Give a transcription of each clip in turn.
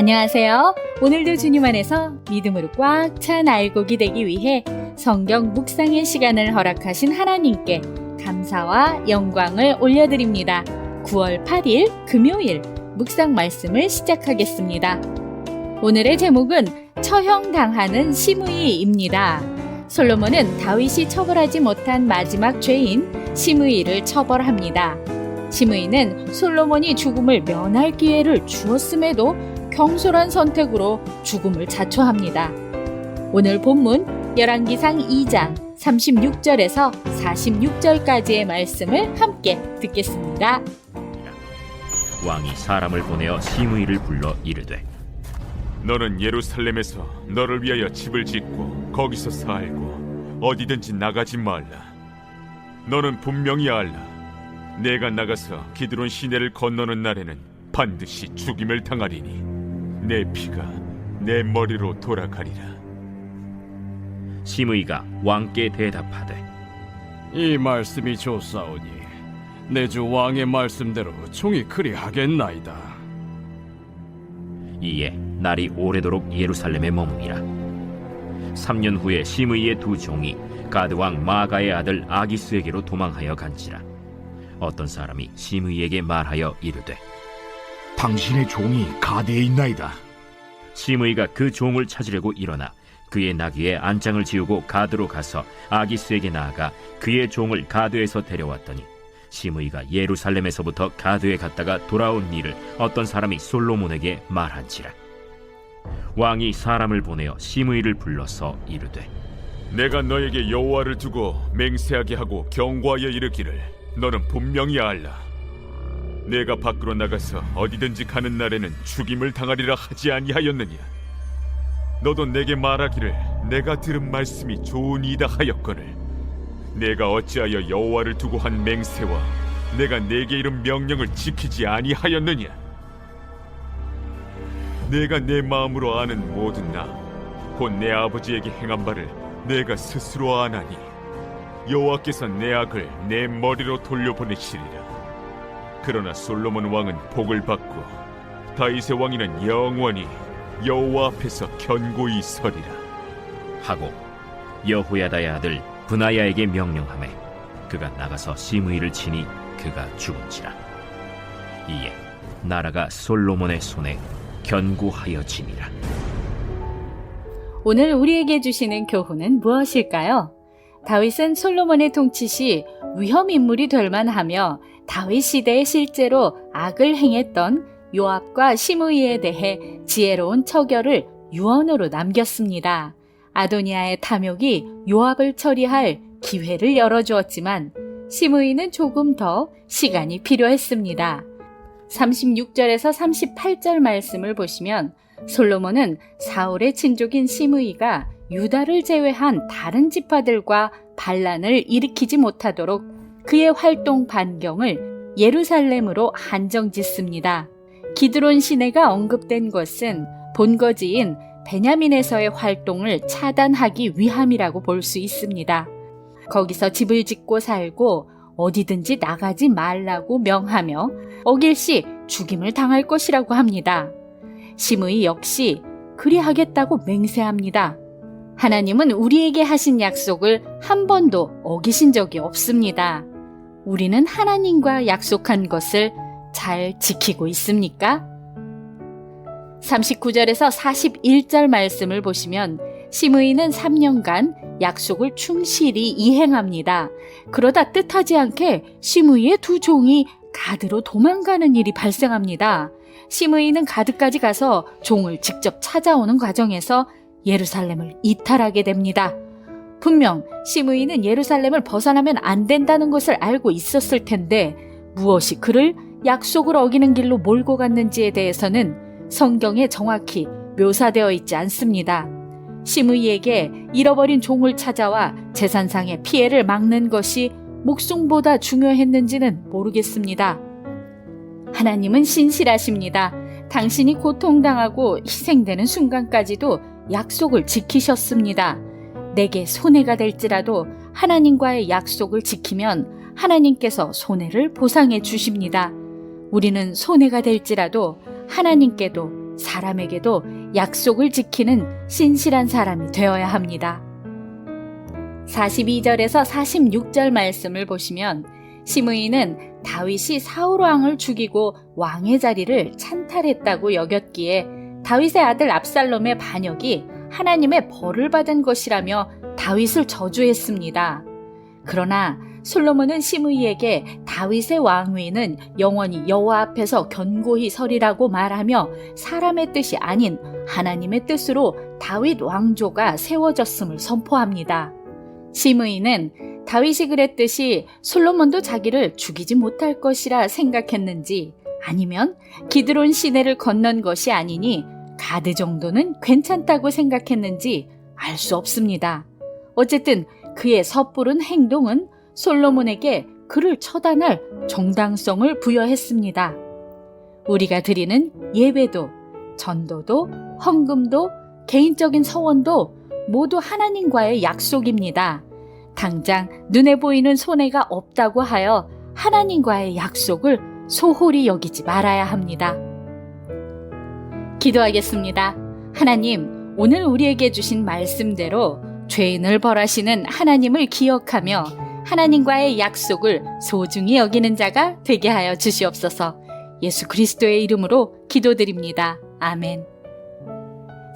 안녕하세요. 오늘도 주님 안에서 믿음으로 꽉 찬 알곡이 되기 위해 성경 묵상의 시간을 허락하신 하나님께 감사와 영광을 올려드립니다. 9월 8일 금요일 묵상 말씀을 시작하겠습니다. 오늘의 제목은 처형당하는 시므이입니다. 솔로몬은 다윗이 처벌하지 못한 마지막 죄인 시므이를 처벌합니다. 시므이는 솔로몬이 죽음을 면할 기회를 주었음에도 경솔한 선택으로 죽음을 자초합니다. 오늘 본문 열왕기상 2장 36절에서 46절까지의 말씀을 함께 듣겠습니다. 왕이 사람을 보내어 시므이를 불러 이르되 너는 예루살렘에서 너를 위하여 집을 짓고 거기서 살고 어디든지 나가지 말라. 너는 분명히 알라. 내가 나가서 기드론 시내를 건너는 날에는 반드시 죽임을 당하리니 내 피가 내 머리로 돌아가리라. 시므이가 왕께 대답하되 이 말씀이 좋사오니 내 주 왕의 말씀대로 종이 그리하겠나이다. 이에 날이 오래도록 예루살렘에 머무니라. 3년 후에 시므이의 두 종이 가드 왕 마가의 아들 아기스에게로 도망하여 간지라. 어떤 사람이 시므이에게 말하여 이르되 당신의 종이 가드에 있나이다. 시므이가 그 종을 찾으려고 일어나 그의 나귀에 안장을 지우고 가드로 가서 아기스에게 나아가 그의 종을 가드에서 데려왔더니 시므이가 예루살렘에서부터 가드에 갔다가 돌아온 일을 어떤 사람이 솔로몬에게 말한지라. 왕이 사람을 보내어 시므이를 불러서 이르되 내가 너에게 여호와를 두고 맹세하게 하고 경고하여 이르기를 너는 분명히 알라. 내가 밖으로 나가서 어디든지 가는 날에는 죽임을 당하리라 하지 아니하였느냐. 너도 내게 말하기를 내가 들은 말씀이 좋으니이다 하였거늘 내가 어찌하여 여호와를 두고 한 맹세와 내가 내게 이른 명령을 지키지 아니하였느냐. 내가 내 마음으로 아는 모든 나 곧 내 아버지에게 행한 바를 내가 스스로 아나니 여호와께서 내 악을 내 머리로 돌려보내시리라. 그러나 솔로몬 왕은 복을 받고 다윗의 왕위는 영원히 여호와 앞에서 견고히 서리라 하고 여호야다의 아들 브나야에게 명령하매 그가 나가서 시므이를 치니 그가 죽은지라. 이에 나라가 솔로몬의 손에 견고하여지니라. 오늘 우리에게 주시는 교훈은 무엇일까요? 다윗은 솔로몬의 통치 시 위험 인물이 될 만하며 다윗 시대에 실제로 악을 행했던 요압과 시므이에 대해 지혜로운 처결을 유언으로 남겼습니다. 아도니아의 탐욕이 요압을 처리할 기회를 열어주었지만 시므이는 조금 더 시간이 필요했습니다. 36절에서 38절 말씀을 보시면 솔로몬은 사울의 친족인 시므이가 유다를 제외한 다른 지파들과 반란을 일으키지 못하도록 그의 활동 반경을 예루살렘으로 한정짓습니다. 기드론 시내가 언급된 것은 본거지인 베냐민에서의 활동을 차단하기 위함이라고 볼 수 있습니다. 거기서 집을 짓고 살고 어디든지 나가지 말라고 명하며 어길 시 죽임을 당할 것이라고 합니다. 시므이 역시 그리하겠다고 맹세합니다. 하나님은 우리에게 하신 약속을 한 번도 어기신 적이 없습니다. 우리는 하나님과 약속한 것을 잘 지키고 있습니까? 39절에서 41절 말씀을 보시면 시므이는 3년간 약속을 충실히 이행합니다. 그러다 뜻하지 않게 시므이의 두 종이 가드로 도망가는 일이 발생합니다. 시므이는 가드까지 가서 종을 직접 찾아오는 과정에서 예루살렘을 이탈하게 됩니다. 분명 시므이는 예루살렘을 벗어나면 안 된다는 것을 알고 있었을 텐데 무엇이 그를 약속을 어기는 길로 몰고 갔는지에 대해서는 성경에 정확히 묘사되어 있지 않습니다. 시므이에게 잃어버린 종을 찾아와 재산상의 피해를 막는 것이 목숨보다 중요했는지는 모르겠습니다. 하나님은 신실하십니다. 당신이 고통당하고 희생되는 순간까지도 약속을 지키셨습니다. 내게 손해가 될지라도 하나님과의 약속을 지키면 하나님께서 손해를 보상해 주십니다. 우리는 손해가 될지라도 하나님께도 사람에게도 약속을 지키는 신실한 사람이 되어야 합니다. 42절에서 46절 말씀을 보시면 시므이는 다윗이 사울 왕을 죽이고 왕의 자리를 찬탈했다고 여겼기에 다윗의 아들 압살롬의 반역이 하나님의 벌을 받은 것이라며 다윗을 저주했습니다. 그러나 솔로몬은 시므이에게 다윗의 왕위는 영원히 여호와 앞에서 견고히 서리라고 말하며 사람의 뜻이 아닌 하나님의 뜻으로 다윗 왕조가 세워졌음을 선포합니다. 시므이는 다윗이 그랬듯이 솔로몬도 자기를 죽이지 못할 것이라 생각했는지 아니면 기드론 시내를 건넌 것이 아니니 가드 정도는 괜찮다고 생각했는지 알 수 없습니다. 어쨌든 그의 섣부른 행동은 솔로몬에게 그를 처단할 정당성을 부여했습니다. 우리가 드리는 예배도, 전도도, 헌금도, 개인적인 서원도 모두 하나님과의 약속입니다. 당장 눈에 보이는 손해가 없다고 하여 하나님과의 약속을 소홀히 여기지 말아야 합니다. 기도하겠습니다. 하나님, 오늘 우리에게 주신 말씀대로 죄인을 벌하시는 하나님을 기억하며 하나님과의 약속을 소중히 여기는 자가 되게 하여 주시옵소서. 예수 그리스도의 이름으로 기도드립니다. 아멘.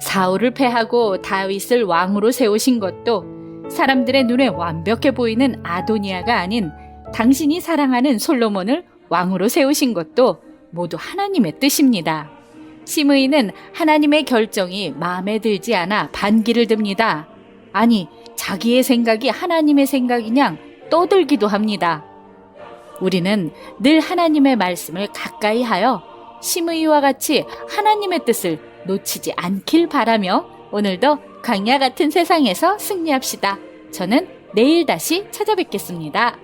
사울을 패하고 다윗을 왕으로 세우신 것도 사람들의 눈에 완벽해 보이는 아도니아가 아닌 당신이 사랑하는 솔로몬을 왕으로 세우신 것도 모두 하나님의 뜻입니다. 시므이는 하나님의 결정이 마음에 들지 않아 반기를 듭니다. 아니, 자기의 생각이 하나님의 생각이냐 떠들기도 합니다. 우리는 늘 하나님의 말씀을 가까이 하여 시므이와 같이 하나님의 뜻을 놓치지 않길 바라며 오늘도 광야 같은 세상에서 승리합시다. 저는 내일 다시 찾아뵙겠습니다.